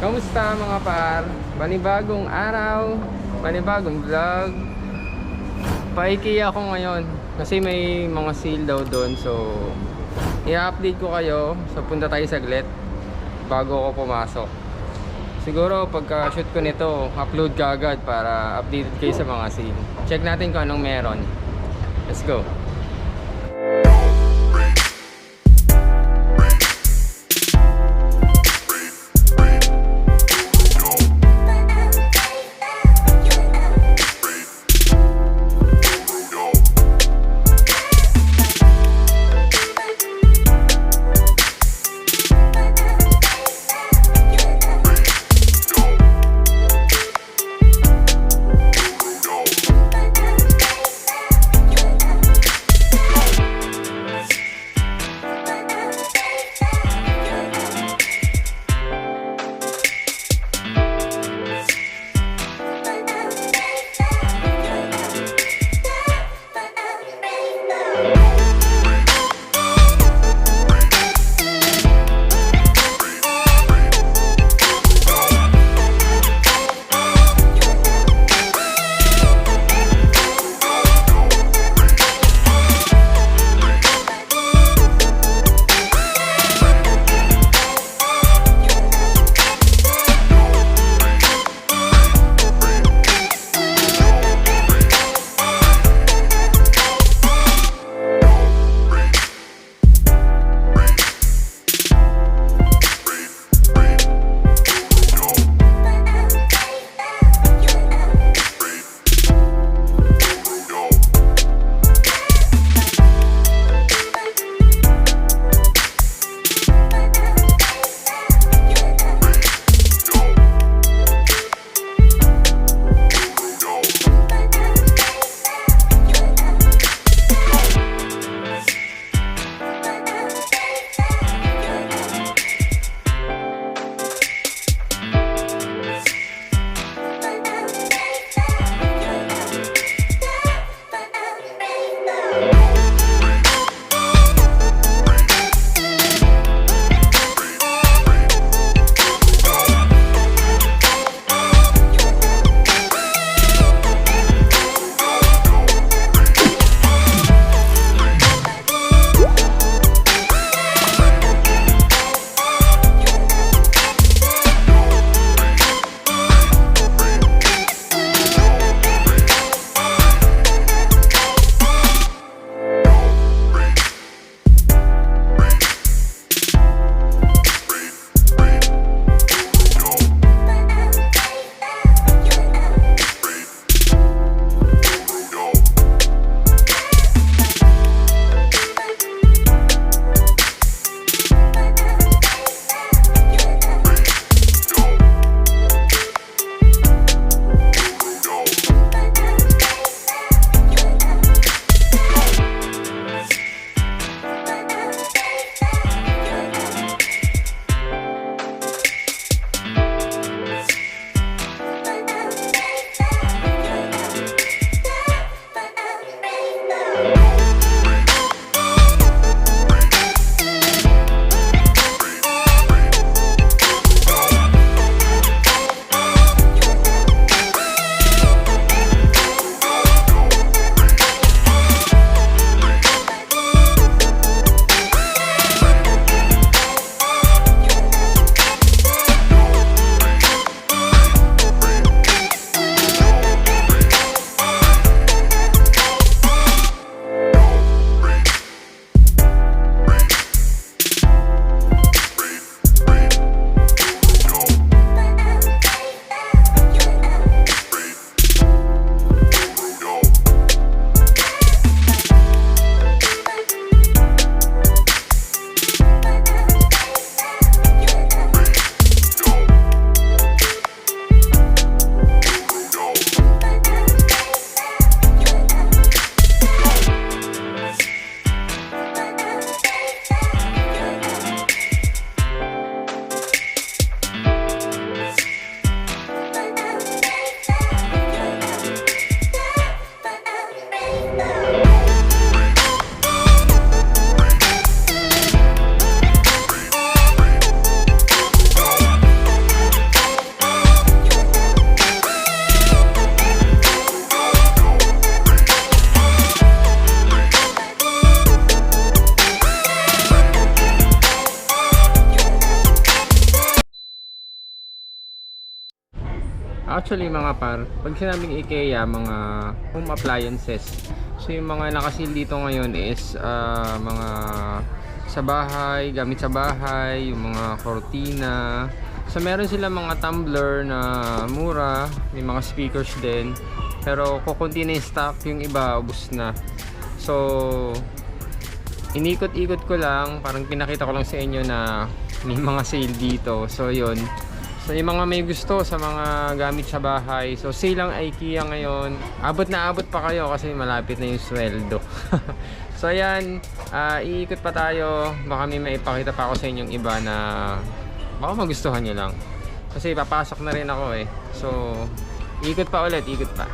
Kamusta mga par? Panibagong araw, panibagong vlog. Pa-Ikea ako ngayon kasi may mga sale daw doon. So, i-update ko kayo. So, punta tayo saglit bago ako pumasok. Siguro pagka-shoot ko nito, upload ka agad para updated kayo sa mga sale. Check natin kung anong meron. Let's go. Actually mga par, pag sinabing IKEA, mga home appliances. So yung mga nakasil dito ngayon is mga sa bahay, gamit sa bahay, yung mga kortina. So meron sila mga tumbler na mura, may mga speakers din. Pero kukunti na yung stock, yung iba ubos na. So inikot-ikot ko lang, parang pinakita ko lang sa inyo na may mga sale dito. So yun. So yung mga may gusto sa mga gamit sa bahay, so sale ang IKEA ngayon. Abot na abot pa kayo kasi malapit na yung sweldo. So ayan, iikot pa tayo. Baka may maipakita pa ako sa inyong iba na baka magustuhan nyo lang. Kasi papasok na rin ako eh. So ikot pa ulit, ikot pa.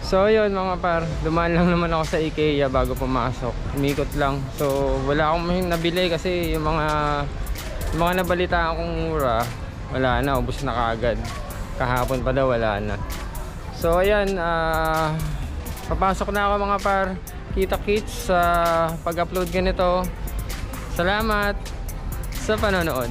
So yun mga par, dumaan lang naman ako sa IKEA bago pumasok. Umikot lang. So wala akong nabili kasi yung mga nabalitaan kong mura, wala na, ubos na kaagad. Kahapon pa daw wala na. So ayan, papasok na ako mga par. Kita-kits sa pag-upload ganito. Salamat sa panonood.